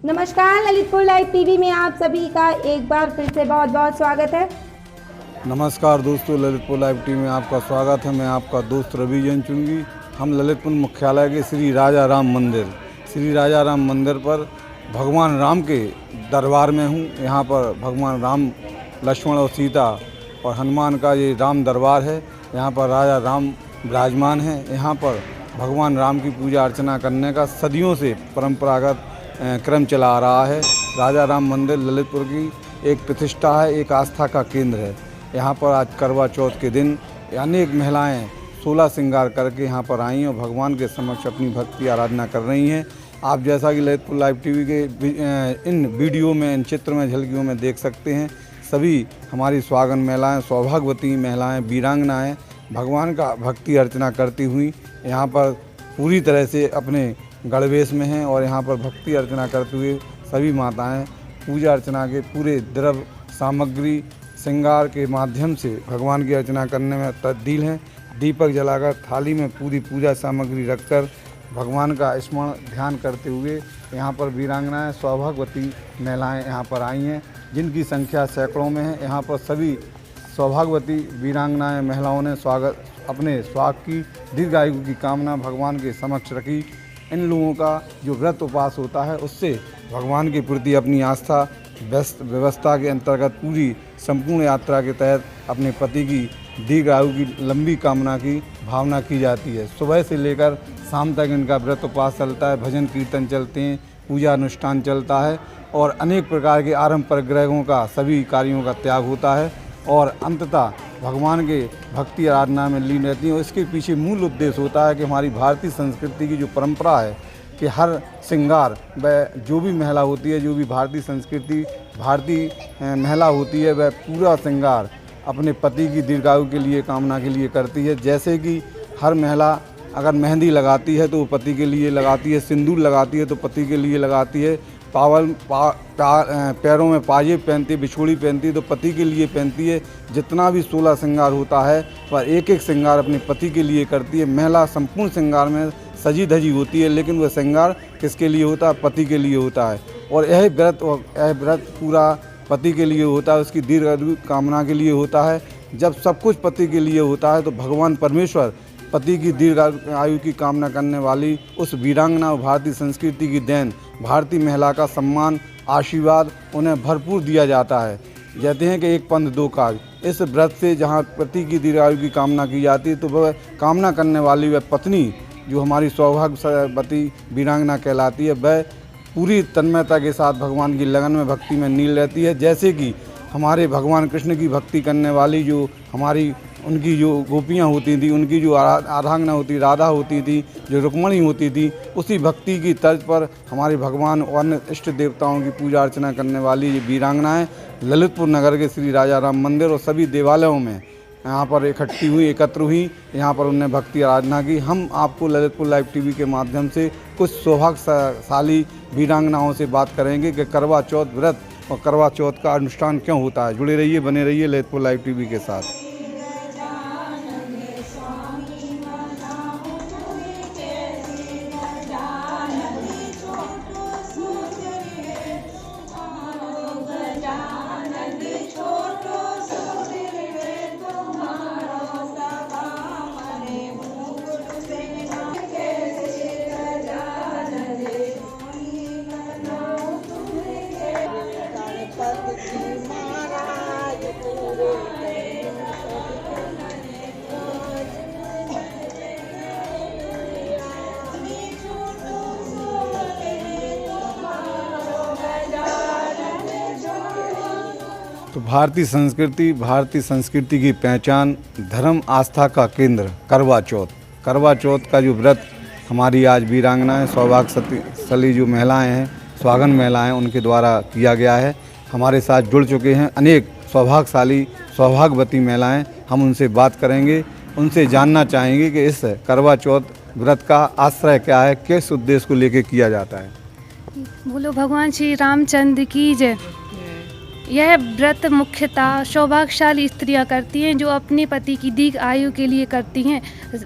नमस्कार, Lalitpur live TV में आप सभी का एक बार फिर से बहुत बहुत स्वागत है। नमस्कार दोस्तों, ललितपुर लाइव टीवी में आपका स्वागत है। मैं आपका दोस्त रवि जैन चुंगी। हम ललितपुर मुख्यालय के श्री राजा राम मंदिर पर भगवान राम के दरबार में हूँ। यहाँ पर भगवान राम, लक्ष्मण और सीता और हनुमान का ये राम दरबार है। यहाँ पर राजा राम विराजमान हैं। यहाँ पर भगवान राम की पूजा अर्चना करने का सदियों से परंपरागत क्रम चला आ रहा है। राजा राम मंदिर ललितपुर की एक प्रतिष्ठा है, एक आस्था का केंद्र है। यहाँ पर आज करवा चौथ के दिन अनेक महिलाएं 16 श्रृंगार करके यहाँ पर आई और भगवान के समक्ष अपनी भक्ति आराधना कर रही हैं। आप जैसा कि ललितपुर लाइव टीवी के इन वीडियो में, इन चित्र में, झलकियों में देख सकते हैं, सभी हमारी स्वागन महिलाएं, सौभाग्यवती महिलाएं, वीरांगनाएं भगवान का भक्ति अर्चना करती हुई यहाँ पर पूरी तरह से अपने गणवेश में हैं और यहाँ पर भक्ति अर्चना करते हुए सभी माताएं पूजा अर्चना के पूरे द्रव्य सामग्री श्रृंगार के माध्यम से भगवान की अर्चना करने में तब्दील हैं। दीपक जलाकर थाली में पूरी पूजा सामग्री रखकर भगवान का स्मरण ध्यान करते हुए यहाँ पर वीरांगनाएं, सौभाग्यवती महिलाएं यहाँ पर आई हैं, जिनकी संख्या सैकड़ों में है। यहाँ पर सभी सौभाग्यवती वीरांगनाएं महिलाओं ने अपने स्वास्थ्य की दीर्घायु की कामना भगवान के समक्ष रखी। इन लोगों का जो व्रत उपवास होता है, उससे भगवान के प्रति अपनी आस्था व्यवस्था के अंतर्गत पूरी संपूर्ण यात्रा के तहत अपने पति की दीर्घायु की लंबी कामना की भावना की जाती है। सुबह से लेकर शाम तक इनका व्रत उपवास चलता है, भजन कीर्तन चलते हैं, पूजा अनुष्ठान चलता है और अनेक प्रकार के आरंभ परिग्रहों का, सभी कार्यों का त्याग होता है और अंततः भगवान के भक्ति आराधना में लीन रहती हैं। इसके पीछे मूल उद्देश्य होता है कि हमारी भारतीय संस्कृति की जो परंपरा है कि हर श्रृंगार वह जो भी महिला होती है, जो भी भारतीय संस्कृति भारतीय महिला होती है, वह पूरा श्रृंगार अपने पति की दीर्घायु के लिए, कामना के लिए करती है। जैसे कि हर महिला अगर मेहंदी लगाती है तो वो पति के लिए लगाती है, सिंदूर लगाती है तो पति के लिए लगाती है, पैरों में पाजेब पहनती है, बिछोड़ी पहनती है तो पति के लिए पहनती है। जितना भी 16 श्रृंगार होता है वह एक एक श्रृंगार अपने पति के लिए करती है। महिला संपूर्ण श्रृंगार में सजी धजी होती है, लेकिन वह श्रृंगार किसके लिए होता है? पति के लिए होता है। और यह व्रत पूरा पति के लिए होता है, उसकी दीर्घायु कामना के लिए होता है। जब सब कुछ पति के लिए होता है तो भगवान परमेश्वर पति की दीर्घायु की कामना करने वाली उस वीरांगना और भारतीय संस्कृति की देन, भारतीय महिला का सम्मान, आशीर्वाद उन्हें भरपूर दिया जाता है। कहते हैं कि एक पंथ दो काज। इस व्रत से जहाँ पति की दीर्घायु की कामना की जाती है तो वह कामना करने वाली वह पत्नी जो हमारी सौभाग्यवती वीरांगना कहलाती है, वह पूरी तन्मयता के साथ भगवान की लगन में, भक्ति में नील रहती है। जैसे कि हमारे भगवान कृष्ण की भक्ति करने वाली जो हमारी उनकी जो गोपियाँ होती थी, उनकी जो आराधना होती, राधा होती थी, जो रुक्मणी होती थी, उसी भक्ति की तर्ज पर हमारे भगवान और अन्य इष्ट देवताओं की पूजा अर्चना करने वाली ये वीरांगनाएँ ललितपुर नगर के श्री राजा राम मंदिर और सभी देवालयों में यहाँ पर एकत्र हुई, यहाँ पर उन्होंने भक्ति आराधना की। हम आपको ललितपुर लाइव टीवी के माध्यम से कुछ सौभाग्यशाली वीरांगनाओं से बात करेंगे कि करवा चौथ व्रत और करवा चौथ का अनुष्ठान क्यों होता है। जुड़े रहिए, बने रहिए ललितपुर लाइव टीवी के साथ। तो भारतीय संस्कृति की पहचान, धर्म आस्था का केंद्र करवा चौथ का जो व्रत हमारी आज वीरांगनाएं, सौभाग्यशाली जो महिलाएं हैं, स्वागन महिलाएं, उनके द्वारा किया गया है। हमारे साथ जुड़ चुके हैं अनेक सौभाग्यवती महिलाएं। हम उनसे बात करेंगे, उनसे जानना चाहेंगे कि इस करवा चौथ व्रत का आश्रय क्या है, किस उद्देश्य को लेकर किया जाता है। बोलो भगवान श्री रामचंद्र की जय। यह व्रत मुख्यतः सौभाग्यशाली स्त्रियां करती हैं जो अपने पति की दीर्घ आयु के लिए करती हैं।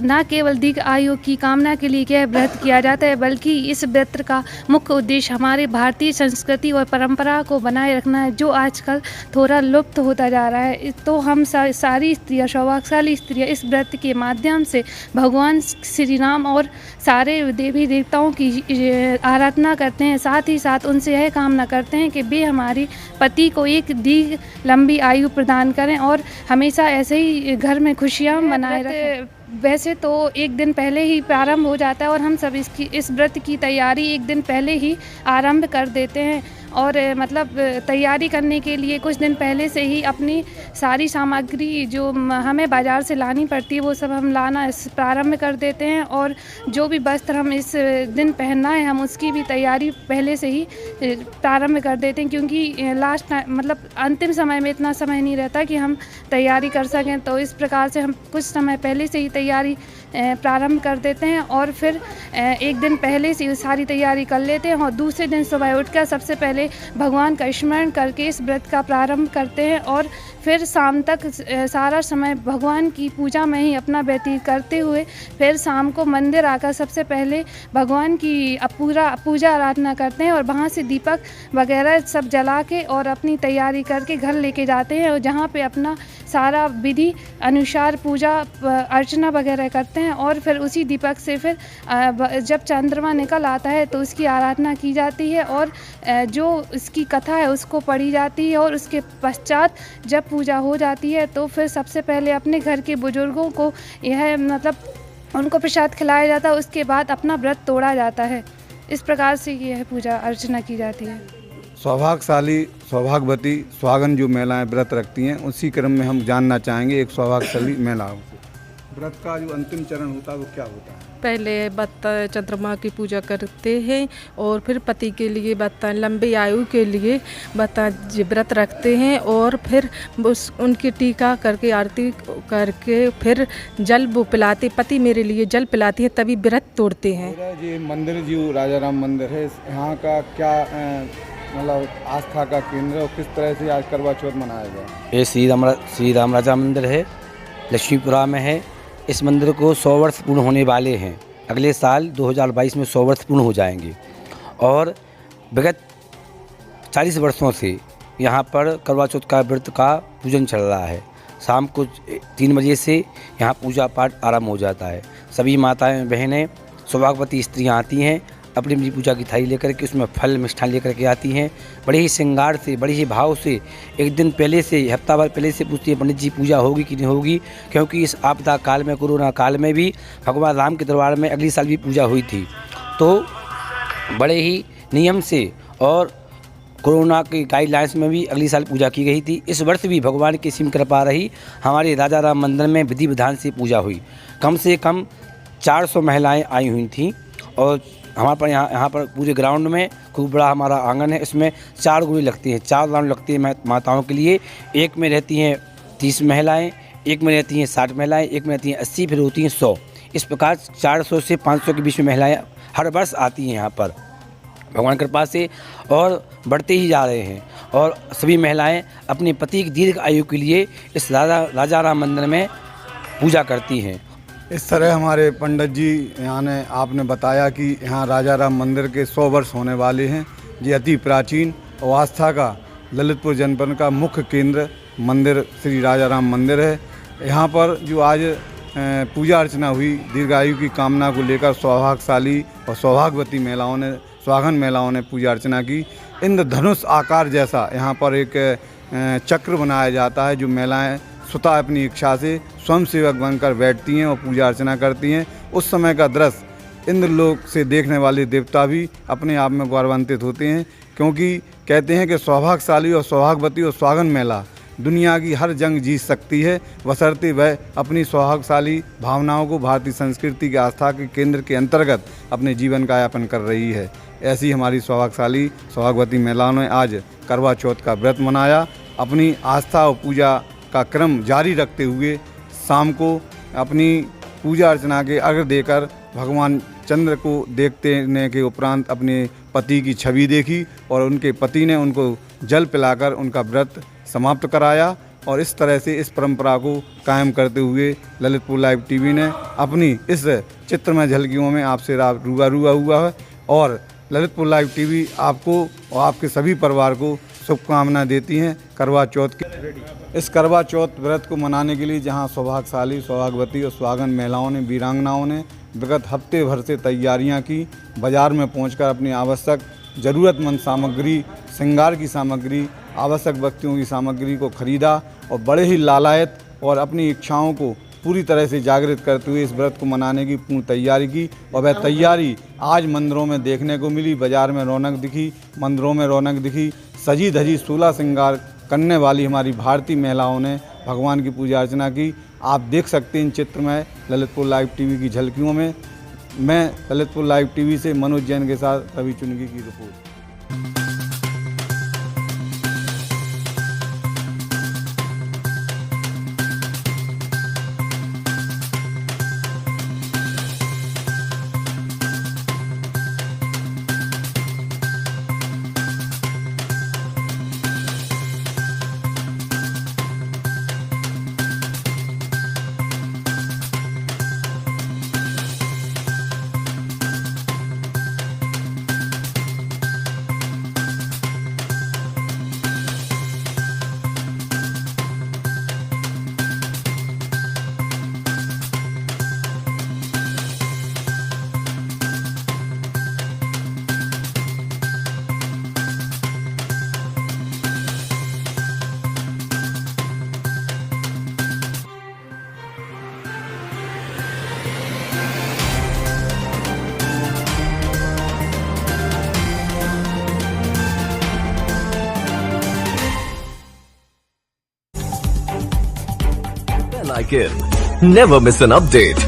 न केवल दीर्घ आयु की कामना के लिए यह व्रत किया जाता है, बल्कि इस व्रत का मुख्य उद्देश्य हमारे भारतीय संस्कृति और परंपरा को बनाए रखना है, जो आजकल थोड़ा लुप्त होता जा रहा है। तो हम सारी स्त्रियां, सौभाग्यशाली स्त्रियां इस व्रत के माध्यम से भगवान श्री राम और सारे देवी देवताओं की आराधना करते हैं। साथ ही साथ उनसे यह कामना करते हैं कि वे हमारे पति को एक दीर्घ लंबी आयु प्रदान करें और हमेशा ऐसे ही घर में खुशियाँ बनाए रखें। वैसे तो एक दिन पहले ही प्रारंभ हो जाता है और हम सब इस व्रत की तैयारी एक दिन पहले ही आरंभ कर देते हैं और मतलब तैयारी करने के लिए कुछ दिन पहले से ही अपनी सारी सामग्री जो हमें बाज़ार से लानी पड़ती है वो सब हम लाना प्रारंभ कर देते हैं और जो भी वस्त्र हम इस दिन पहनना है हम उसकी भी तैयारी पहले से ही प्रारंभ कर देते हैं, क्योंकि लास्ट मतलब अंतिम समय में इतना समय नहीं रहता कि हम तैयारी कर सकें। तो इस प्रकार से हम कुछ समय पहले से ही तैयारी प्रारंभ कर देते हैं और फिर एक दिन पहले से सारी तैयारी कर लेते हैं और दूसरे दिन सुबह उठकर सबसे पहले भगवान का स्मरण करके इस व्रत का प्रारंभ करते हैं और फिर शाम तक सारा समय भगवान की पूजा में ही अपना व्यतीत करते हुए फिर शाम को मंदिर आकर सबसे पहले भगवान की पूजा आराधना करते हैं और वहाँ से दीपक वगैरह सब जला के और अपनी तैयारी करके घर लेके जाते हैं और जहाँ पे अपना सारा विधि अनुसार पूजा अर्चना वगैरह करते हैं और फिर उसी दीपक से फिर जब चंद्रमा निकल आता है तो उसकी आराधना की जाती है और जो इसकी कथा है उसको पढ़ी जाती है और उसके पश्चात जब पूजा हो जाती है तो फिर सबसे पहले अपने घर के बुजुर्गों को यह मतलब उनको प्रसाद खिलाया जाता है, उसके बाद अपना व्रत तोड़ा जाता है। इस प्रकार से यह पूजा अर्चना की जाती है। सौभाग्यशाली सौभाग्यवती सुहागन जो महिलाएं व्रत रखती हैं उसी क्रम में हम जानना चाहेंगे एक सौभाग्यशाली महिलाओं को व्रत का जो अंतिम चरण होता है वो क्या होता है? पहले बत्ता चंद्रमा की पूजा करते हैं और फिर पति के लिए बत्ता लंबी आयु के लिए बत्ता व्रत रखते हैं और फिर उनकी टीका करके आरती करके फिर जल वो पिलाते, पति मेरे लिए जल पिलाती है तभी व्रत तोड़ते हैं। ये मंदिर जो राजा राम मंदिर है यहाँ का क्या मतलब आस्था का केंद्र और किस तरह से आज करवा चौथ मनाया गया? ये श्री राम राजा मंदिर है, लक्ष्मीपुरा में है। इस मंदिर को 100 वर्ष पूर्ण होने वाले हैं। अगले साल 2022 में 100 वर्ष पूर्ण हो जाएंगे और विगत 40 वर्षों से यहाँ पर करवा चौथ का व्रत का पूजन चल रहा है। शाम को 3 बजे से यहाँ पूजा पाठ आरंभ हो जाता है। सभी माताएं बहनें सौभाग्यवती स्त्रियाँ आती हैं, अपनी अपनी पूजा की थाली लेकर के उसमें फल मिष्ठान लेकर के आती हैं। बड़े ही श्रृंगार से, बड़े ही भाव से एक दिन पहले से, हफ्ता भर पहले से पूछती है पंडित जी पूजा होगी कि नहीं होगी, क्योंकि इस आपदा काल में, कोरोना काल में भी भगवान राम के दरबार में अगली साल भी पूजा हुई थी। तो बड़े ही नियम से और कोरोना की गाइडलाइंस में भी अगली साल पूजा की गई थी। इस वर्ष भी भगवान की सीम कृपा रही, हमारे राजा राम मंदिर में विधि विधान से पूजा हुई। कम से कम 400 महिलाएँ आई हुई थीं और हमारे पर यहाँ पर पूरे ग्राउंड में खूब बड़ा हमारा आंगन है। इसमें 4 गुड़ी लगती हैं, 4 राउंड लगती हैं माताओं के लिए। एक में रहती हैं 30 महिलाएं, एक में रहती हैं 60 महिलाएं, एक में रहती हैं 80, फिर होती हैं 100। इस प्रकार 400 से 500 के बीच में महिलाएं हर वर्ष आती हैं यहाँ पर भगवान की कृपा से और बढ़ते ही जा रहे हैं। और सभी महिलाएँ अपने पति की दीर्घ आयु के लिए इस राजा राम मंदिर में पूजा करती हैं। इस तरह हमारे पंडित जी यहाँ ने आपने बताया कि यहाँ राजा राम मंदिर के 100 वर्ष होने वाले हैं। ये अति प्राचीन और आस्था का ललितपुर जनपद का मुख्य केंद्र मंदिर श्री राजा राम मंदिर है। यहाँ पर जो आज पूजा अर्चना हुई दीर्घायु की कामना को लेकर सौभाग्यशाली और सौभाग्यवती महिलाओं ने, सुहागन महिलाओं ने पूजा अर्चना की। इंद्रधनुष आकार जैसा यहाँ पर एक चक्र बनाया जाता है जो महिलाएँ स्वतः अपनी इच्छा से स्वयं सेवक बनकर बैठती हैं और पूजा अर्चना करती हैं। उस समय का दृश्य इंद्रलोक से देखने वाले देवता भी अपने आप में गौरवान्वित होते हैं, क्योंकि कहते हैं कि सौभाग्यशाली और सौभाग्यवती और सुहागन महिला दुनिया की हर जंग जीत सकती है, बशर्ते वह अपनी सौभाग्यशाली भावनाओं को भारतीय संस्कृति के आस्था के केंद्र के अंतर्गत अपने जीवन का यापन कर रही है। ऐसी हमारी सौभाग्यशाली सौभाग्यवती महिलाओं ने आज करवा चौथ का व्रत मनाया। अपनी आस्था और पूजा का क्रम जारी रखते हुए शाम को अपनी पूजा अर्चना के अर्घ्य देकर भगवान चंद्र को देखने के उपरांत अपने पति की छवि देखी और उनके पति ने उनको जल पिलाकर उनका व्रत समाप्त कराया। और इस तरह से इस परंपरा को कायम करते हुए ललितपुर लाइव टीवी ने अपनी इस चित्रमय झलकियों में आपसे रूबरू हुआ है। और ललितपुर लाइव टीवी आपको और आपके सभी परिवार को शुभकामनाएं देती हैं करवा चौथ की। इस करवा चौथ व्रत को मनाने के लिए जहां सौभाग्यशाली, सौभाग्यवती और सुहागन महिलाओं ने, वीरांगनाओं ने विगत हफ्ते भर से तैयारियां की, बाज़ार में पहुंचकर अपनी आवश्यक ज़रूरतमंद सामग्री, श्रृंगार की सामग्री, आवश्यक वस्तुओं की सामग्री को खरीदा और बड़े ही लालायत और अपनी इच्छाओं को पूरी तरह से जागृत करते हुए इस व्रत को मनाने की पूर्ण तैयारी की। और वह तैयारी आज मंदिरों में देखने को मिली। बाज़ार में रौनक दिखी, मंदिरों में रौनक दिखी। सजी धजी 16 श्रृंगार करने वाली हमारी भारतीय महिलाओं ने भगवान की पूजा अर्चना की। आप देख सकते हैं इन चित्र में ललितपुर लाइव टीवी की झलकियों में। मैं ललितपुर लाइव टीवी से मनोज जैन के साथ रवि चुनगी की report. Icon. Never miss an update.